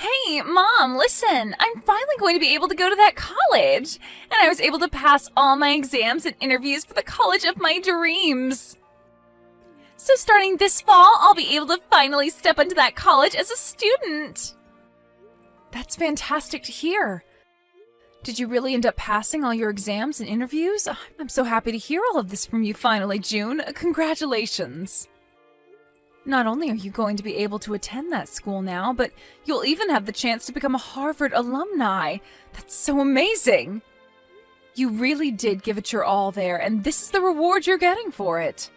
Hey, Mom, listen, I'm finally going to be able to go to that college. And I was able to pass all my exams and interviews for the college of my dreams. So starting this fall, I'll be able to finally step into that college as a student. That's fantastic to hear. Did you really end up passing all your exams and interviews? I'm so happy to hear all of this from you finally, June. Congratulations. Not only are you going to be able to attend that school now, but you'll even have the chance to become a Harvard alumni. That's so amazing. You really did give it your all there, and this is the reward you're getting for it.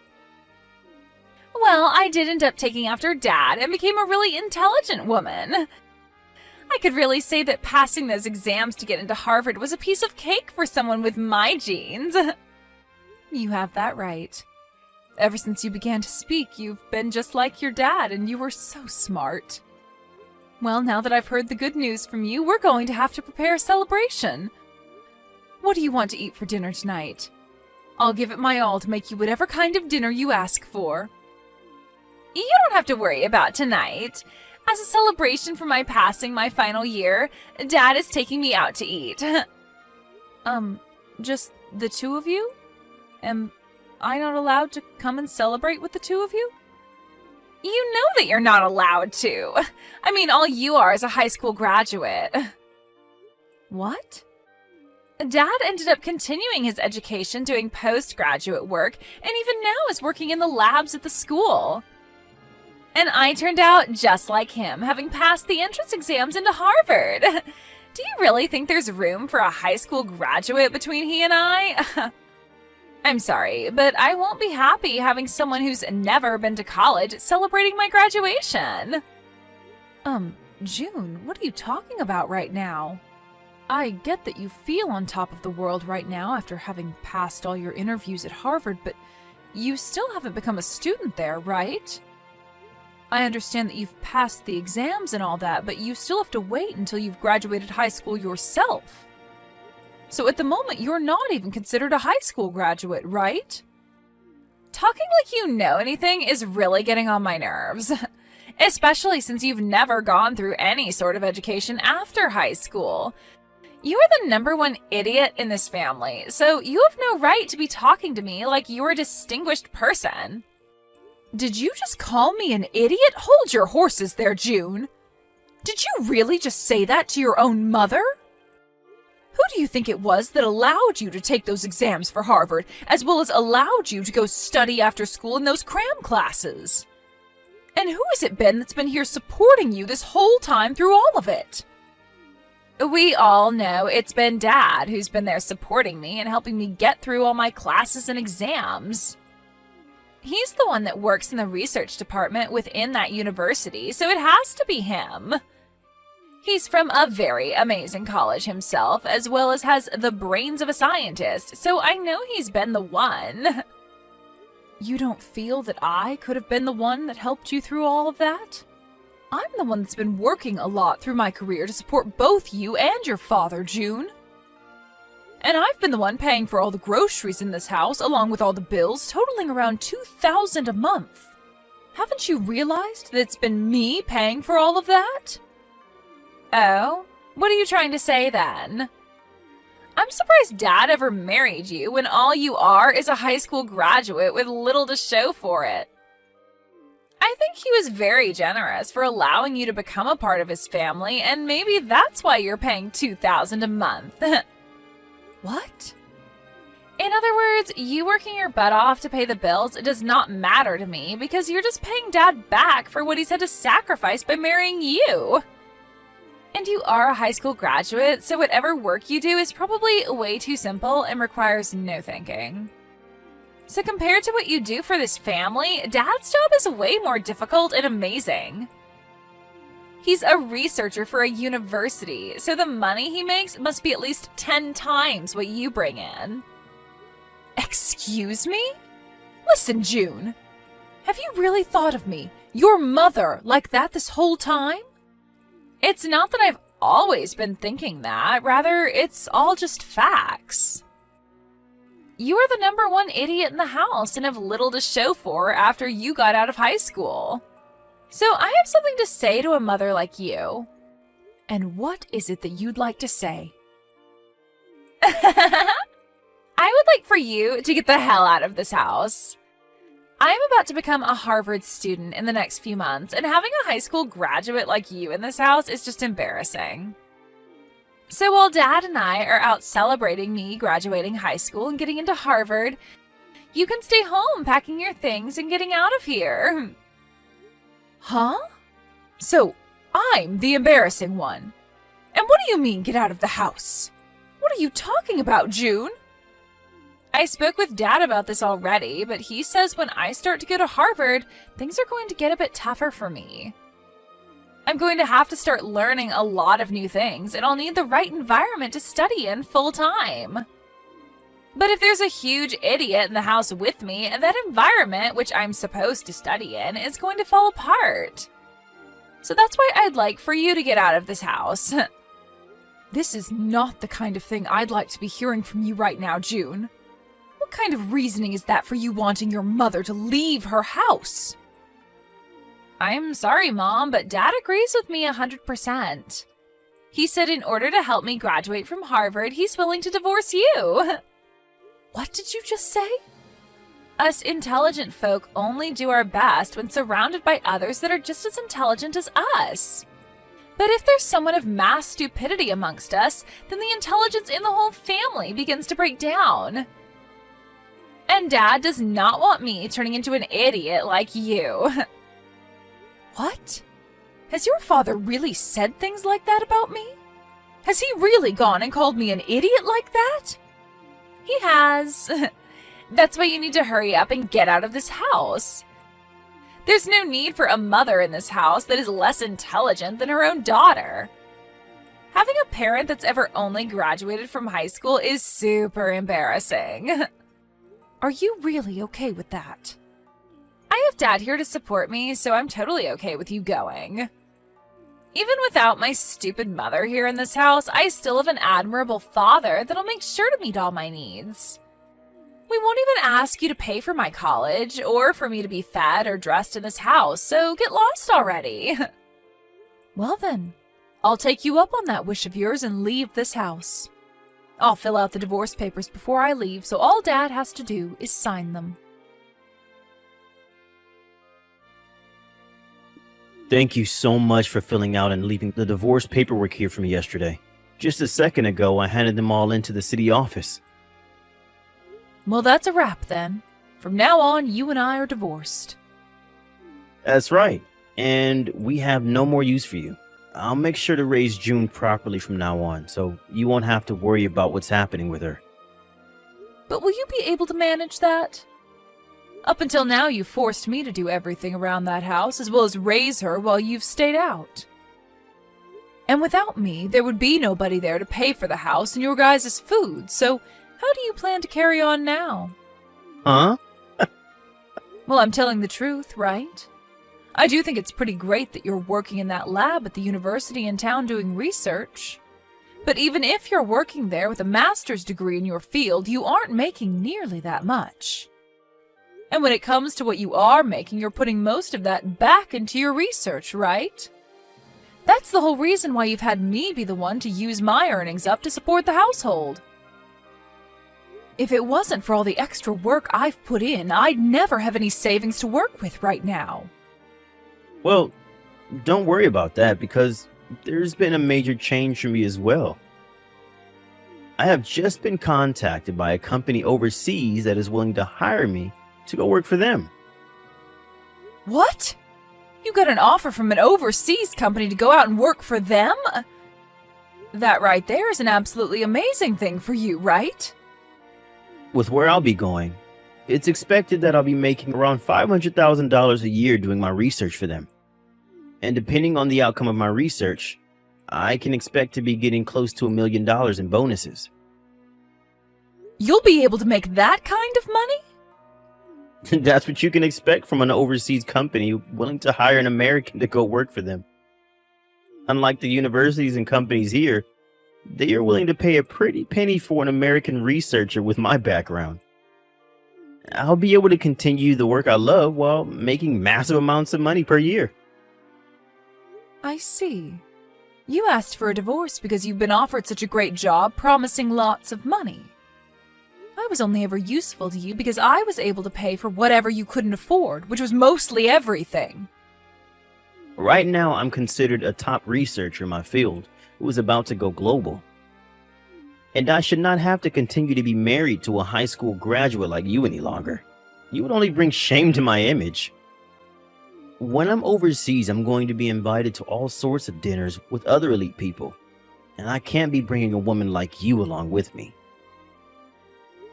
Well, I did end up taking after Dad and became a really intelligent woman. I could really say that passing those exams to get into Harvard was a piece of cake for someone with my genes. You have that right. Ever since you began to speak, you've been just like your dad, and you were so smart. Well, now that I've heard the good news from you, we're going to have to prepare a celebration. What do you want to eat for dinner tonight? I'll give it my all to make you whatever kind of dinner you ask for. You don't have to worry about tonight. As a celebration for my passing my final year, Dad is taking me out to eat. Just the two of you? Am I not allowed to come and celebrate with the two of you? You know that you're not allowed to. I mean, all you are is a high school graduate. What? Dad ended up continuing his education doing postgraduate work, and even now is working in the labs at the school. And I turned out just like him, having passed the entrance exams into Harvard. Do you really think there's room for a high school graduate between he and I? I'm sorry, but I won't be happy having someone who's never been to college celebrating my graduation. June, what are you talking about right now? I get that you feel on top of the world right now after having passed all your interviews at Harvard, but you still haven't become a student there, right? I understand that you've passed the exams and all that, but you still have to wait until you've graduated high school yourself. So at the moment, you're not even considered a high school graduate, right? Talking like you know anything is really getting on my nerves. Especially since you've never gone through any sort of education after high school. You are the number one idiot in this family, so you have no right to be talking to me like you're a distinguished person. Did you just call me an idiot? Hold your horses there, June. Did you really just say that to your own mother? Who do you think it was that allowed you to take those exams for Harvard, as well as allowed you to go study after school in those cram classes? And who has it been that's been here supporting you this whole time through all of it? We all know it's been Dad who's been there supporting me and helping me get through all my classes and exams. He's the one that works in the research department within that university, so it has to be him. He's from a very amazing college himself, as well as has the brains of a scientist, so I know he's been the one. You don't feel that I could have been the one that helped you through all of that? I'm the one that's been working a lot through my career to support both you and your father, June. And I've been the one paying for all the groceries in this house, along with all the bills, totaling around $2,000 a month. Haven't you realized that it's been me paying for all of that? Oh, what are you trying to say then? I'm surprised Dad ever married you when all you are is a high school graduate with little to show for it. I think he was very generous for allowing you to become a part of his family, and maybe that's why you're paying $2,000 a month. What? In other words, you working your butt off to pay the bills does not matter to me because you're just paying Dad back for what he's had to sacrifice by marrying you. And you are a high school graduate, so whatever work you do is probably way too simple and requires no thinking. So compared to what you do for this family, Dad's job is way more difficult and amazing. He's a researcher for a university, so the money he makes must be at least 10 times what you bring in. Excuse me? Listen, June. Have you really thought of me, your mother, like that this whole time? It's not that I've always been thinking that. Rather, it's all just facts. You are the number one idiot in the house and have little to show for after you got out of high school. So I have something to say to a mother like you. And what is it that you'd like to say? I would like for you to get the hell out of this house. I'm about to become a Harvard student in the next few months, and having a high school graduate like you in this house is just embarrassing. So while Dad and I are out celebrating me graduating high school and getting into Harvard, you can stay home packing your things and getting out of here. Huh? So I'm the embarrassing one. And what do you mean, get out of the house? What are you talking about, June? I spoke with Dad about this already, but he says when I start to go to Harvard, things are going to get a bit tougher for me. I'm going to have to start learning a lot of new things, and I'll need the right environment to study in full time. But if there's a huge idiot in the house with me, that environment, which I'm supposed to study in, is going to fall apart. So that's why I'd like for you to get out of this house. This is not the kind of thing I'd like to be hearing from you right now, June. What kind of reasoning is that for you wanting your mother to leave her house? I'm sorry, Mom, but Dad agrees with me 100%. He said in order to help me graduate from Harvard, he's willing to divorce you. What did you just say? Us intelligent folk only do our best when surrounded by others that are just as intelligent as us. But if there's someone of mass stupidity amongst us, then the intelligence in the whole family begins to break down. And Dad does not want me turning into an idiot like you. What? Has your father really said things like that about me? Has he really gone and called me an idiot like that? He has. That's why you need to hurry up and get out of this house. There's no need for a mother in this house that is less intelligent than her own daughter. Having a parent that's ever only graduated from high school is super embarrassing. Are you really okay with that? I have Dad here to support me, so I'm totally okay with you going. Even without my stupid mother here in this house, I still have an admirable father that'll make sure to meet all my needs. We won't even ask you to pay for my college or for me to be fed or dressed in this house, so get lost already. Well then, I'll take you up on that wish of yours and leave this house. I'll fill out the divorce papers before I leave, so all Dad has to do is sign them. Thank you so much for filling out and leaving the divorce paperwork here for me yesterday. Just a second ago, I handed them all into the city office. Well, that's a wrap then. From now on, you and I are divorced. That's right. And we have no more use for you. I'll make sure to raise June properly from now on, so you won't have to worry about what's happening with her. But will you be able to manage that? Up until now, you forced me to do everything around that house, as well as raise her while you've stayed out. And without me, there would be nobody there to pay for the house and your guys' food, so how do you plan to carry on now? Huh? Well, I'm telling the truth, right? I do think it's pretty great that you're working in that lab at the university in town doing research. But even if you're working there with a master's degree in your field, you aren't making nearly that much. And when it comes to what you are making, you're putting most of that back into your research, right? That's the whole reason why you've had me be the one to use my earnings up to support the household. If it wasn't for all the extra work I've put in, I'd never have any savings to work with right now. Well, don't worry about that because there's been a major change for me as well. I have just been contacted by a company overseas that is willing to hire me to go work for them. What? You got an offer from an overseas company to go out and work for them? That right there is an absolutely amazing thing for you, right? With where I'll be going, it's expected that I'll be making around $500,000 a year doing my research for them. And depending on the outcome of my research, I can expect to be getting close to $1 million in bonuses. You'll be able to make that kind of money? That's what you can expect from an overseas company willing to hire an American to go work for them. Unlike the universities and companies here, they are willing to pay a pretty penny for an American researcher with my background. I'll be able to continue the work I love while making massive amounts of money per year. I see. You asked for a divorce because you've been offered such a great job promising lots of money. I was only ever useful to you because I was able to pay for whatever you couldn't afford, which was mostly everything. Right now, I'm considered a top researcher in my field who is about to go global. And I should not have to continue to be married to a high school graduate like you any longer. You would only bring shame to my image. When I'm overseas, I'm going to be invited to all sorts of dinners with other elite people. And I can't be bringing a woman like you along with me.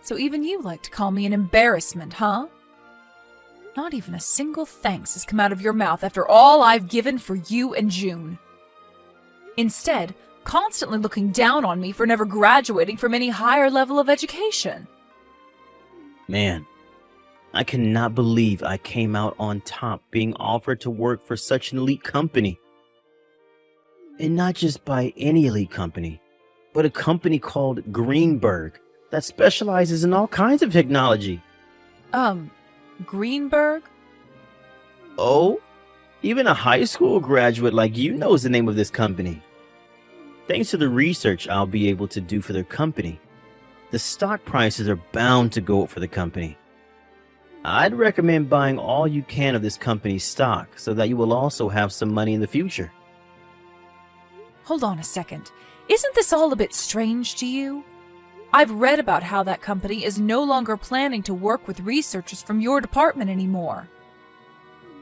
So even you like to call me an embarrassment, huh? Not even a single thanks has come out of your mouth after all I've given for you and June. Instead, constantly looking down on me for never graduating from any higher level of education. Man, I cannot believe I came out on top being offered to work for such an elite company. And not just by any elite company, but a company called Greenberg that specializes in all kinds of technology. Greenberg? Oh, even a high school graduate like you knows the name of this company. Thanks to the research I'll be able to do for their company, the stock prices are bound to go up for the company. I'd recommend buying all you can of this company's stock so that you will also have some money in the future. Hold on a second. Isn't this all a bit strange to you? I've read about how that company is no longer planning to work with researchers from your department anymore.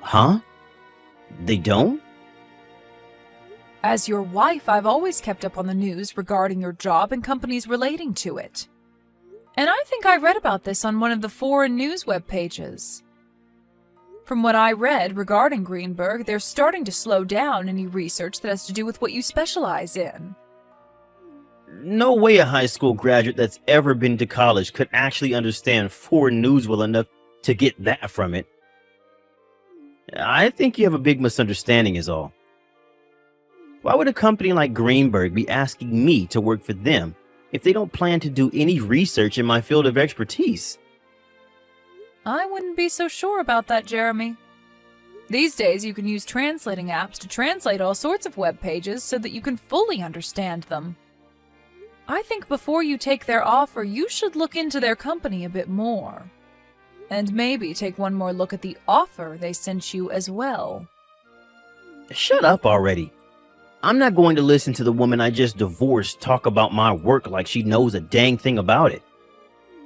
Huh? They don't? As your wife, I've always kept up on the news regarding your job and companies relating to it. And I think I read about this on one of the foreign news web pages. From what I read regarding Greenberg, they're starting to slow down any research that has to do with what you specialize in. No way a high school graduate that's ever been to college could actually understand foreign news well enough to get that from it. I think you have a big misunderstanding is all. Why would a company like Greenberg be asking me to work for them if they don't plan to do any research in my field of expertise? I wouldn't be so sure about that, Jeremy. These days you can use translating apps to translate all sorts of web pages so that you can fully understand them. I think before you take their offer, you should look into their company a bit more. And maybe take one more look at the offer they sent you as well. Shut up already. I'm not going to listen to the woman I just divorced talk about my work like she knows a dang thing about it.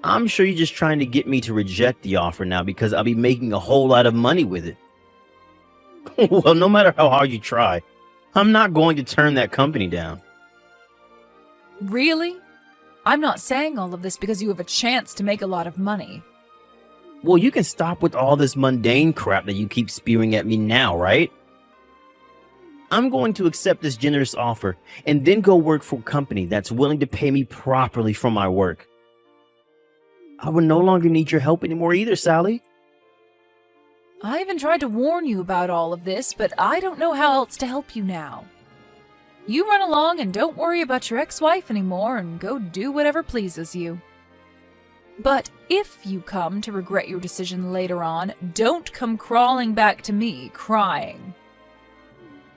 I'm sure you're just trying to get me to reject the offer now because I'll be making a whole lot of money with it. Well, no matter how hard you try, I'm not going to turn that company down. Really? I'm not saying all of this because you have a chance to make a lot of money. Well, you can stop with all this mundane crap that you keep spewing at me now, right? I'm going to accept this generous offer and then go work for a company that's willing to pay me properly for my work. I will no longer need your help anymore either, Sally. I even tried to warn you about all of this, but I don't know how else to help you now. You run along and don't worry about your ex-wife anymore and go do whatever pleases you. But if you come to regret your decision later on, don't come crawling back to me crying.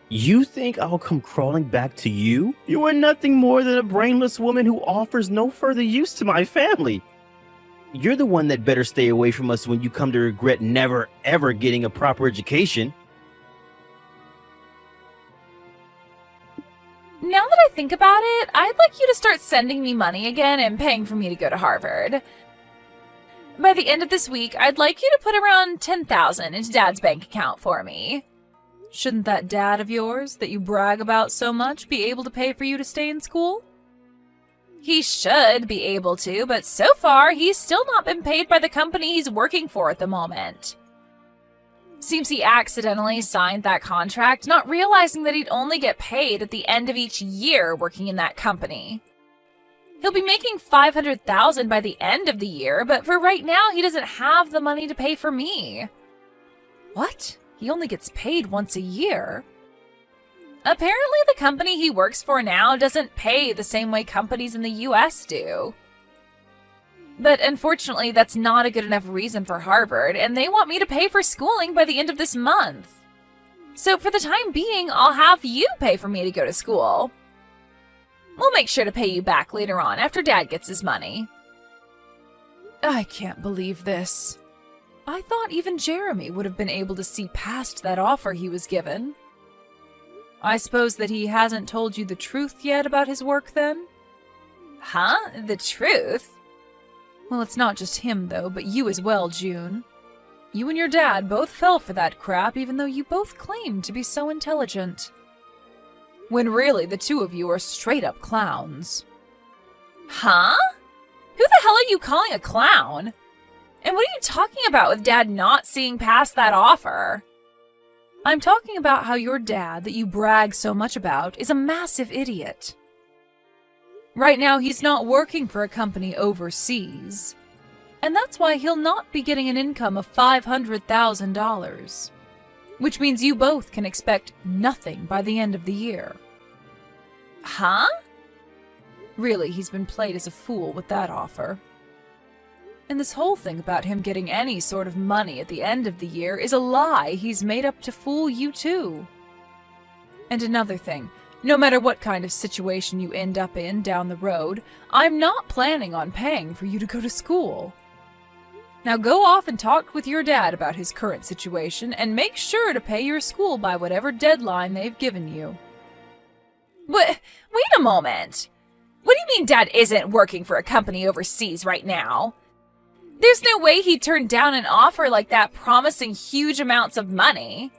You think I'll come crawling back to you? You are nothing more than a brainless woman who offers no further use to my family. You're the one that better stay away from us when you come to regret never ever getting a proper education. Now that I think about it, I'd like you to start sending me money again and paying for me to go to Harvard. By the end of this week, I'd like you to put around $10,000 into Dad's bank account for me. Shouldn't that dad of yours that you brag about so much be able to pay for you to stay in school? He should be able to, but so far he's still not been paid by the company he's working for at the moment. Seems he accidentally signed that contract, not realizing that he'd only get paid at the end of each year working in that company. He'll be making $500,000 by the end of the year, but for right now he doesn't have the money to pay for me. What? He only gets paid once a year? Apparently the company he works for now doesn't pay the same way companies in the US do. But unfortunately, that's not a good enough reason for Harvard, and they want me to pay for schooling by the end of this month. So for the time being, I'll have you pay for me to go to school. We'll make sure to pay you back later on after Dad gets his money. I can't believe this. I thought even Jeremy would have been able to see past that offer he was given. I suppose that he hasn't told you the truth yet about his work, then? Huh? The truth? Well, it's not just him, though, but you as well, June. You and your dad both fell for that crap, even though you both claimed to be so intelligent. When really, the two of you are straight-up clowns. Huh? Who the hell are you calling a clown? And what are you talking about with Dad not seeing past that offer? I'm talking about how your dad, that you brag so much about, is a massive idiot. Right now, he's not working for a company overseas. And that's why he'll not be getting an income of $500,000. Which means you both can expect nothing by the end of the year. Huh? Really, he's been played as a fool with that offer. And this whole thing about him getting any sort of money at the end of the year is a lie he's made up to fool you too. And another thing, no matter what kind of situation you end up in down the road, I'm not planning on paying for you to go to school. Now go off and talk with your dad about his current situation and make sure to pay your school by whatever deadline they've given you. Wait a moment. What do you mean Dad isn't working for a company overseas right now? There's no way he turned down an offer like that promising huge amounts of money.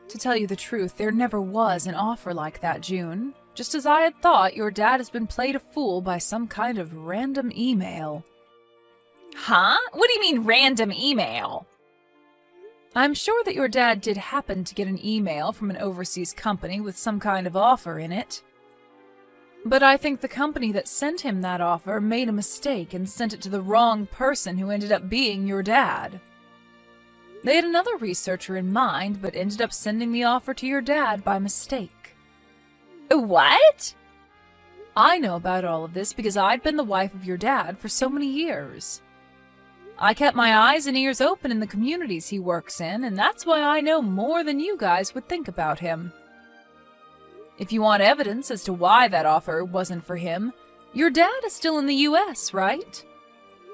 To tell you the truth, there never was an offer like that, June. Just as I had thought, your dad has been played a fool by some kind of random email. Huh? What do you mean random email? I'm sure that your dad did happen to get an email from an overseas company with some kind of offer in it. But I think the company that sent him that offer made a mistake and sent it to the wrong person who ended up being your dad. They had another researcher in mind, but ended up sending the offer to your dad by mistake. What? I know about all of this because I'd been the wife of your dad for so many years. I kept my eyes and ears open in the communities he works in, and that's why I know more than you guys would think about him. If you want evidence as to why that offer wasn't for him, your dad is still in the US, right?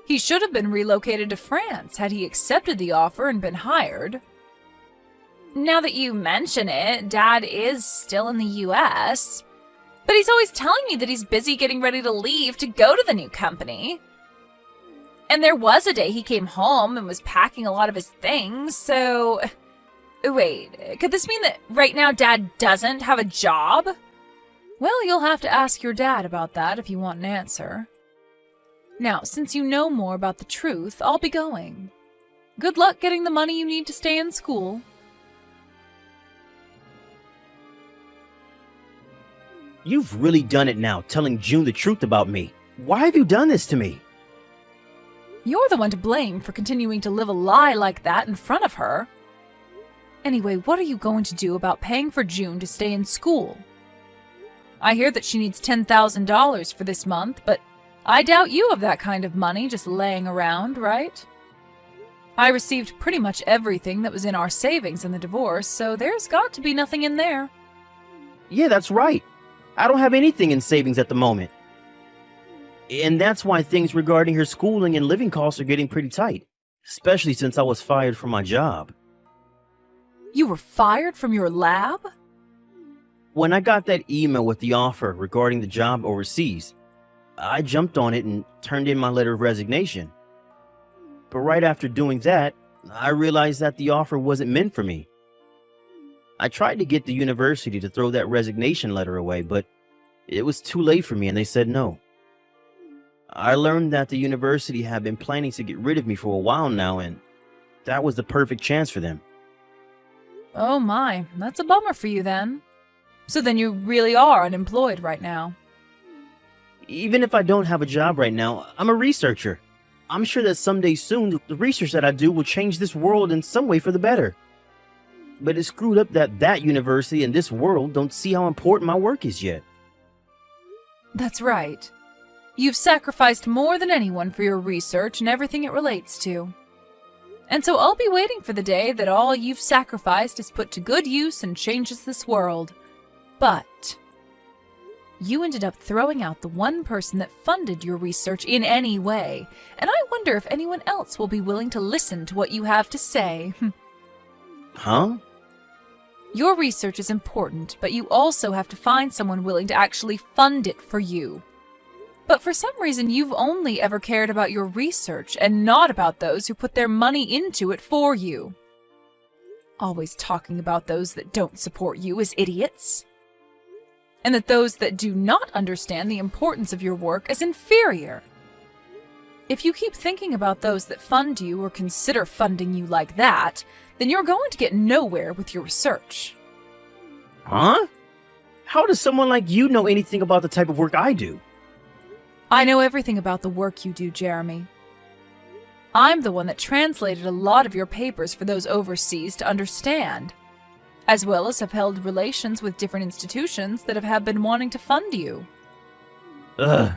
He should have been relocated to France had he accepted the offer and been hired. Now that you mention it, Dad is still in the US. But he's always telling me that he's busy getting ready to leave to go to the new company. And there was a day he came home and was packing a lot of his things, so... Wait, could this mean that right now Dad doesn't have a job? Well, you'll have to ask your dad about that if you want an answer. Now, since you know more about the truth, I'll be going. Good luck getting the money you need to stay in school. You've really done it now, telling June the truth about me. Why have you done this to me? You're the one to blame for continuing to live a lie like that in front of her. Anyway, what are you going to do about paying for June to stay in school? I hear that she needs $10,000 for this month, but I doubt you have that kind of money just laying around, right? I received pretty much everything that was in our savings in the divorce, so there's got to be nothing in there. Yeah, that's right. I don't have anything in savings at the moment. And that's why things regarding her schooling and living costs are getting pretty tight, especially since I was fired from my job. You were fired from your lab? When I got that email with the offer regarding the job overseas, I jumped on it and turned in my letter of resignation. But right after doing that, I realized that the offer wasn't meant for me. I tried to get the university to throw that resignation letter away, but it was too late for me and they said no. I learned that the university had been planning to get rid of me for a while now, and that was the perfect chance for them. Oh my, that's a bummer for you then. So then you really are unemployed right now. Even if I don't have a job right now, I'm a researcher. I'm sure that someday soon, the research that I do will change this world in some way for the better. But it's screwed up that that university and this world don't see how important my work is yet. That's right. You've sacrificed more than anyone for your research and everything it relates to. And so I'll be waiting for the day that all you've sacrificed is put to good use and changes this world. But you ended up throwing out the one person that funded your research in any way, and I wonder if anyone else will be willing to listen to what you have to say. Huh? Your research is important, but you also have to find someone willing to actually fund it for you. But for some reason, you've only ever cared about your research and not about those who put their money into it for you. Always talking about those that don't support you as idiots. And that those that do not understand the importance of your work as inferior. If you keep thinking about those that fund you or consider funding you like that, then you're going to get nowhere with your research. Huh? How does someone like you know anything about the type of work I do? I know everything about the work you do, Jeremy. I'm the one that translated a lot of your papers for those overseas to understand, as well as have held relations with different institutions that have been wanting to fund you. Ugh.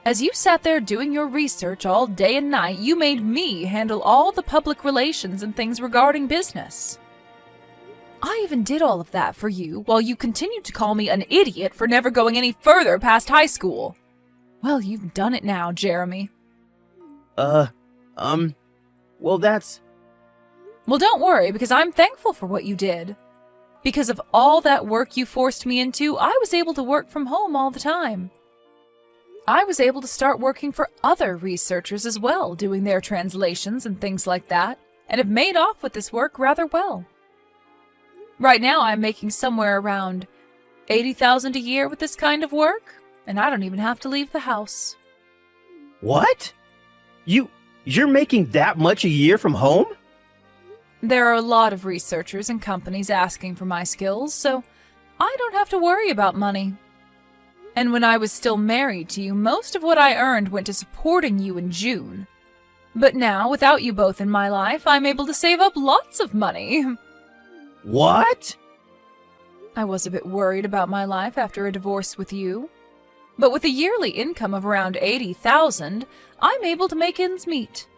As you sat there doing your research all day and night, you made me handle all the public relations and things regarding business. I even did all of that for you while you continued to call me an idiot for never going any further past high school. Well, you've done it now, Jeremy. Well, that's... Well, don't worry, because I'm thankful for what you did. Because of all that work you forced me into, I was able to work from home all the time. I was able to start working for other researchers as well, doing their translations and things like that, and have made off with this work rather well. Right now, I'm making somewhere around $80,000 a year with this kind of work, and I don't even have to leave the house. What? You're making that much a year from home? There are a lot of researchers and companies asking for my skills, so I don't have to worry about money. And when I was still married to you, most of what I earned went to supporting you in June. But now, without you both in my life, I'm able to save up lots of money. What? I was a bit worried about my life after a divorce with you. But with a yearly income of around $80,000, I'm able to make ends meet.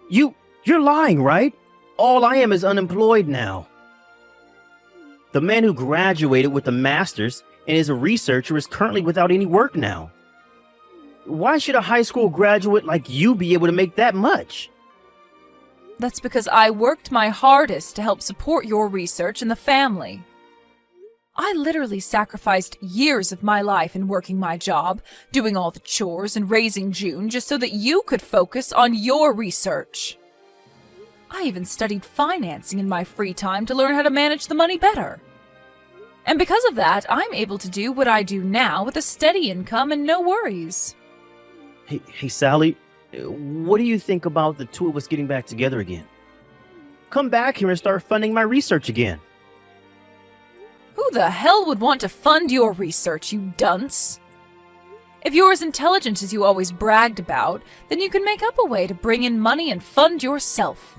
You're lying, right? All I am is unemployed now. The man who graduated with a master's and is a researcher is currently without any work now. Why should a high school graduate like you be able to make that much? That's because I worked my hardest to help support your research and the family. I literally sacrificed years of my life in working my job, doing all the chores and raising June just so that you could focus on your research. I even studied financing in my free time to learn how to manage the money better. And because of that, I'm able to do what I do now with a steady income and no worries. Hey, Sally, what do you think about the two of us getting back together again? Come back here and start funding my research again. Who the hell would want to fund your research, you dunce? If you're as intelligent as you always bragged about, then you can make up a way to bring in money and fund yourself.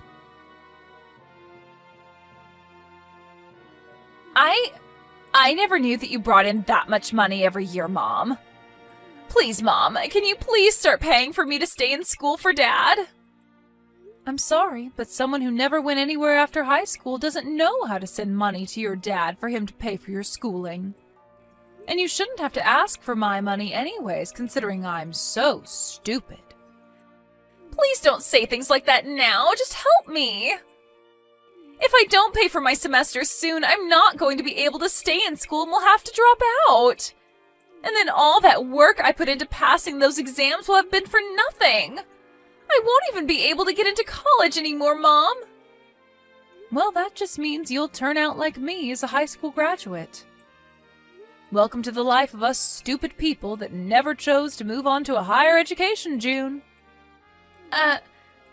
I never knew that you brought in that much money every year, Mom. Please, Mom, can you please start paying for me to stay in school for Dad? I'm sorry, but someone who never went anywhere after high school doesn't know how to send money to your dad for him to pay for your schooling. And you shouldn't have to ask for my money anyways, considering I'm so stupid. Please don't say things like that now. Just help me. If I don't pay for my semesters soon, I'm not going to be able to stay in school and will have to drop out. And then all that work I put into passing those exams will have been for nothing. I won't even be able to get into college anymore, Mom. Well, that just means you'll turn out like me as a high school graduate. Welcome to the life of us stupid people that never chose to move on to a higher education, June. I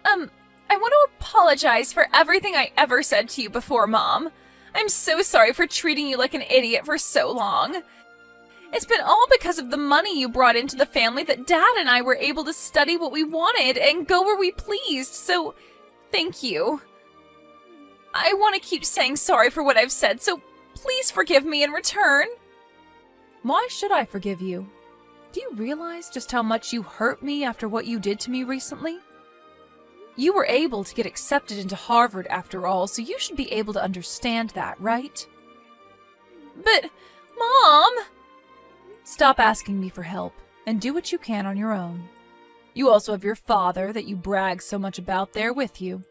want to apologize for everything I ever said to you before, Mom. I'm so sorry for treating you like an idiot for so long. It's been all because of the money you brought into the family that Dad and I were able to study what we wanted and go where we pleased, so thank you. I want to keep saying sorry for what I've said, so please forgive me in return. Why should I forgive you? Do you realize just how much you hurt me after what you did to me recently? You were able to get accepted into Harvard after all, so you should be able to understand that, right? But, Mom! Stop asking me for help, and do what you can on your own. You also have your father that you brag so much about there with you.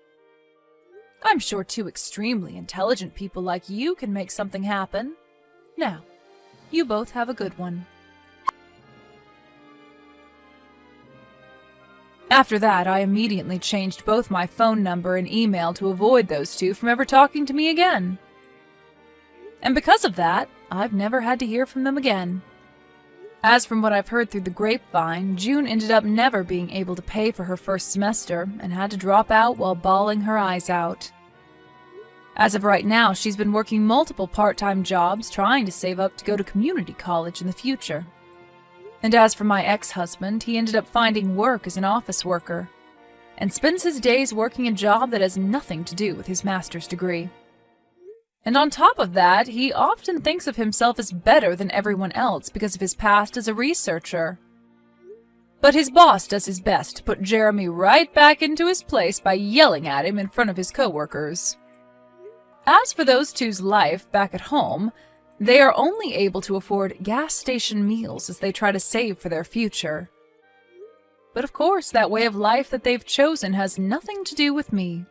I'm sure two extremely intelligent people like you can make something happen. Now, you both have a good one. After that, I immediately changed both my phone number and email to avoid those two from ever talking to me again. And because of that, I've never had to hear from them again. As from what I've heard through the grapevine, June ended up never being able to pay for her first semester and had to drop out while bawling her eyes out. As of right now, she's been working multiple part-time jobs trying to save up to go to community college in the future. And as for my ex-husband, he ended up finding work as an office worker and spends his days working a job that has nothing to do with his master's degree. And on top of that, he often thinks of himself as better than everyone else because of his past as a researcher. But his boss does his best to put Jeremy right back into his place by yelling at him in front of his coworkers. As for those two's life back at home, they are only able to afford gas station meals as they try to save for their future. But of course, that way of life that they've chosen has nothing to do with me.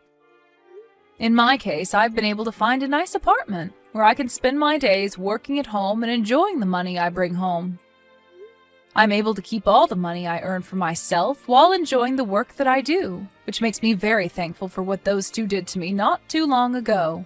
In my case, I've been able to find a nice apartment where I can spend my days working at home and enjoying the money I bring home. I'm able to keep all the money I earn for myself while enjoying the work that I do, which makes me very thankful for what those two did to me not too long ago.